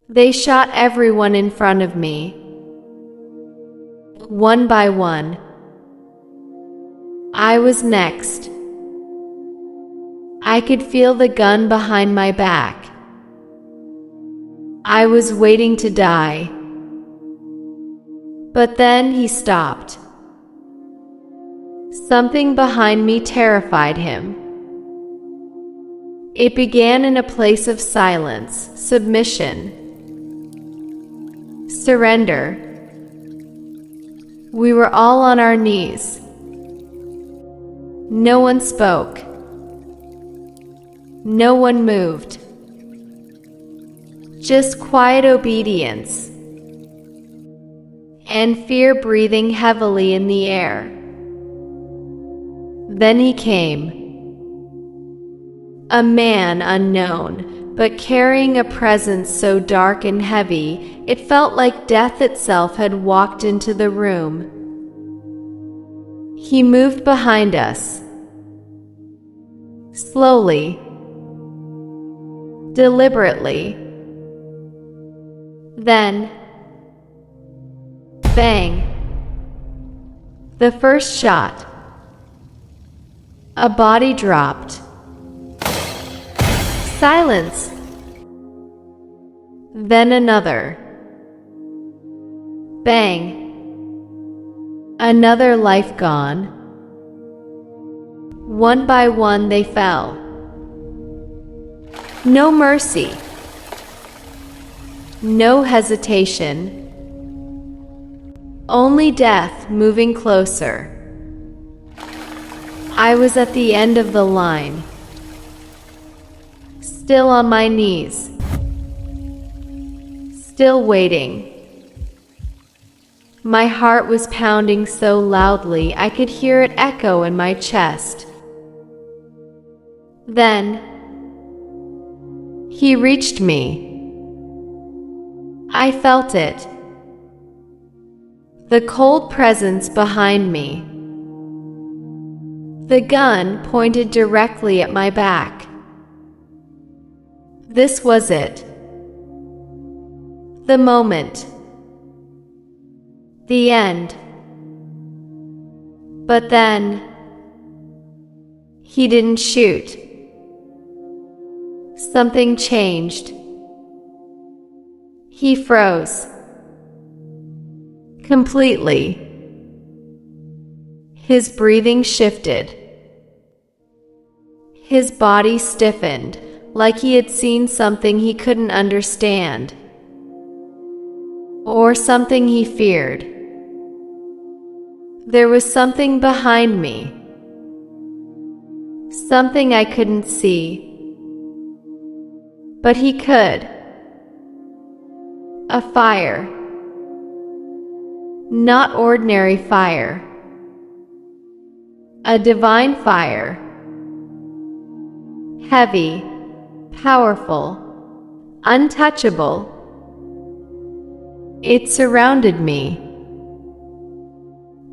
They shot everyone in front of me, one by one. I was next. I could feel the gun behind my back. I was waiting to die. But then he stopped. Something behind me terrified him. It began in a place of silence, submission, surrender. We were all on our knees. No one spoke. No one moved. Just quiet obedience and fear breathing heavily in the air. Then he came. A man unknown, but carrying a presence so dark and heavy, it felt like death itself had walked into the room. He moved behind us. Slowly. Deliberately. Then, bang. The first shot. A body dropped. Silence. Then another. Bang. Another life gone. One by one they fell. No mercy. No hesitation. Only death moving closer. I was at the end of the line. Still on my knees. Still waiting. My heart was pounding so loudly I could hear it echo in my chest. Then, he reached me. I felt it. The cold presence behind me. The gun pointed directly at my back. This was it. The moment. The end. But then, he didn't shoot. Something changed. He froze. Completely. His breathing shifted. His body stiffened, like he had seen something he couldn't understand. Or something he feared. There was something behind me. Something I couldn't see. But he could. A fire. Not ordinary fire. A divine fire. Heavy, powerful, untouchable. It surrounded me,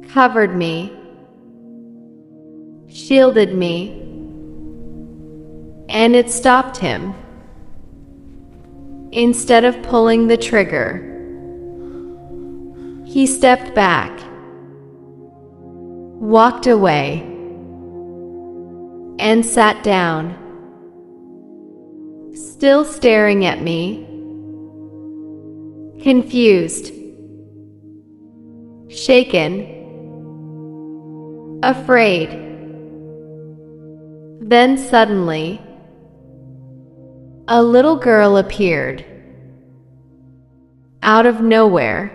covered me, shielded me, and it stopped him. Instead of pulling the trigger, he stepped back, walked away, and sat down, still staring at me, confused, shaken, afraid. Then suddenly, a little girl appeared. Out of nowhere.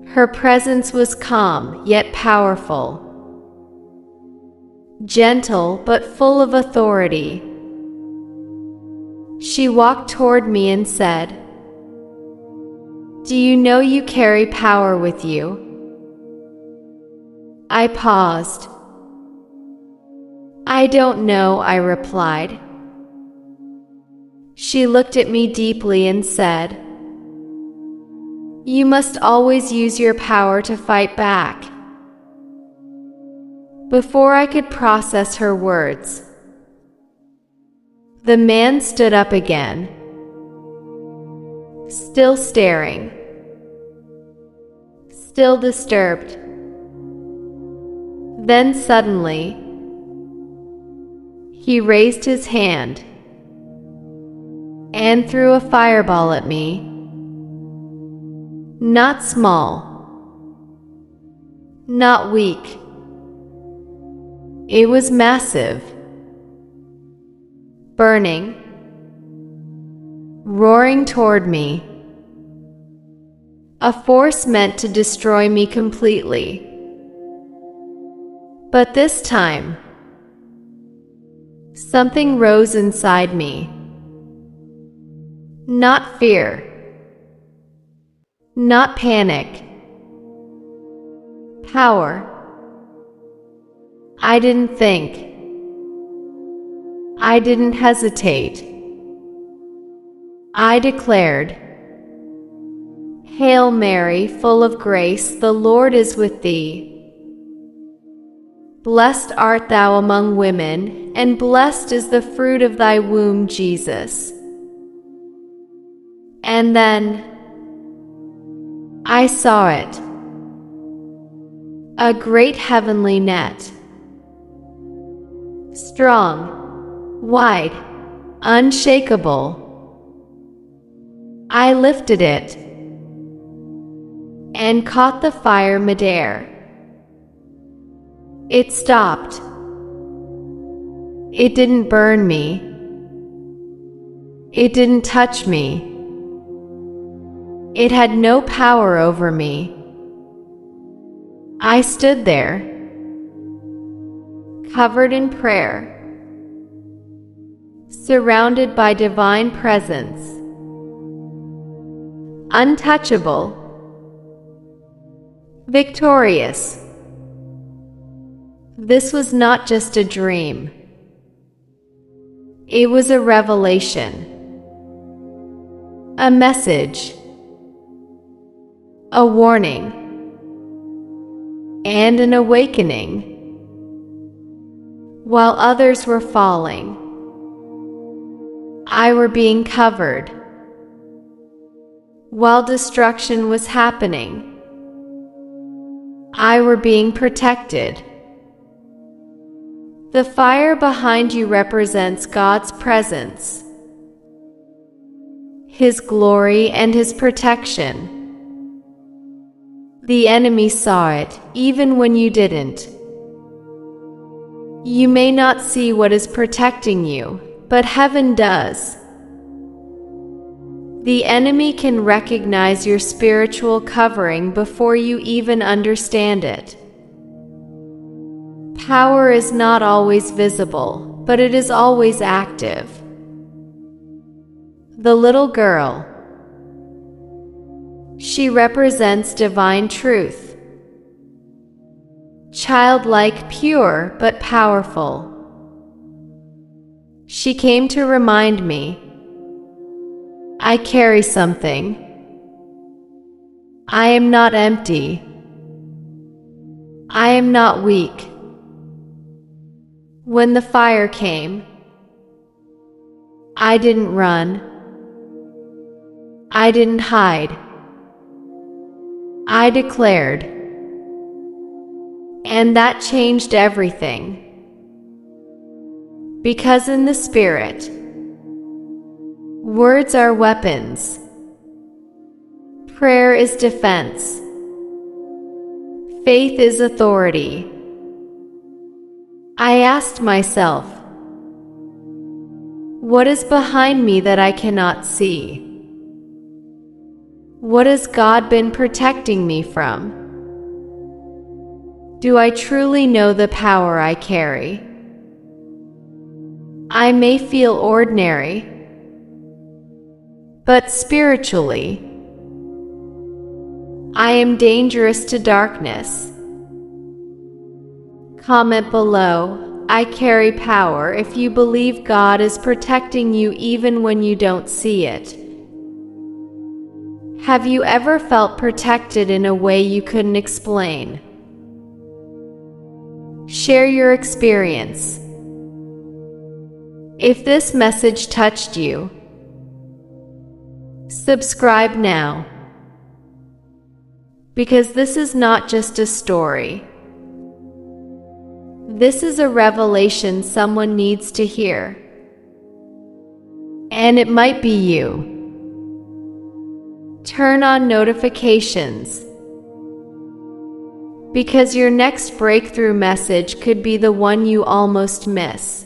Her presence was calm yet powerful. Gentle but full of authority. She walked toward me and said, "Do you know you carry power with you?" I paused. "I don't know," I replied. She looked at me deeply and said, "You must always use your power to fight back. Before I could process her words, the man stood up again, still staring, still disturbed. Then suddenly, he raised his hand and threw a fireball at me. Not small, not weak. It was massive, burning, roaring toward me. A force meant to destroy me completely. But this time, something rose inside me. Not fear, not panic. Power. I didn't think. I didn't hesitate. I declared, "Hail Mary, full of grace, the Lord is with thee. Blessed art thou among women, and blessed is the fruit of thy womb, Jesus." And then I saw it. A great heavenly net. Strong, wide, unshakable. I lifted it and caught the fire midair. It stopped. It didn't burn me. It didn't touch me. It had no power over me. I stood there, covered in prayer, surrounded by divine presence, untouchable, victorious. This was not just a dream. It was a revelation, a message, a warning, and an awakening. While others were falling, I were being covered. While destruction was happening, I were being protected. The fire behind you represents God's presence, His glory, and His protection. The enemy saw it, even when you didn't. You may not see what is protecting you, but heaven does. The enemy can recognize your spiritual covering before you even understand it. Power is not always visible, but it is always active. The little girl. She represents divine truth. Childlike, pure, but powerful. She came to remind me, I carry something. I am not empty. I am not weak. When the fire came, I didn't run. I didn't hide. I declared. And that changed everything. Because in the Spirit, words are weapons. Prayer is defense. Faith is authority. I asked myself, what is behind me that I cannot see? What has God been protecting me from? Do I truly know the power I carry? I may feel ordinary, but spiritually, I am dangerous to darkness. Comment below, I carry power if you believe God is protecting you even when you don't see it. Have you ever felt protected in a way you couldn't explain? Share your experience. If this message touched you, subscribe now. Because this is not just a story. This is a revelation someone needs to hear. And it might be you. Turn on notifications, because your next breakthrough message could be the one you almost miss.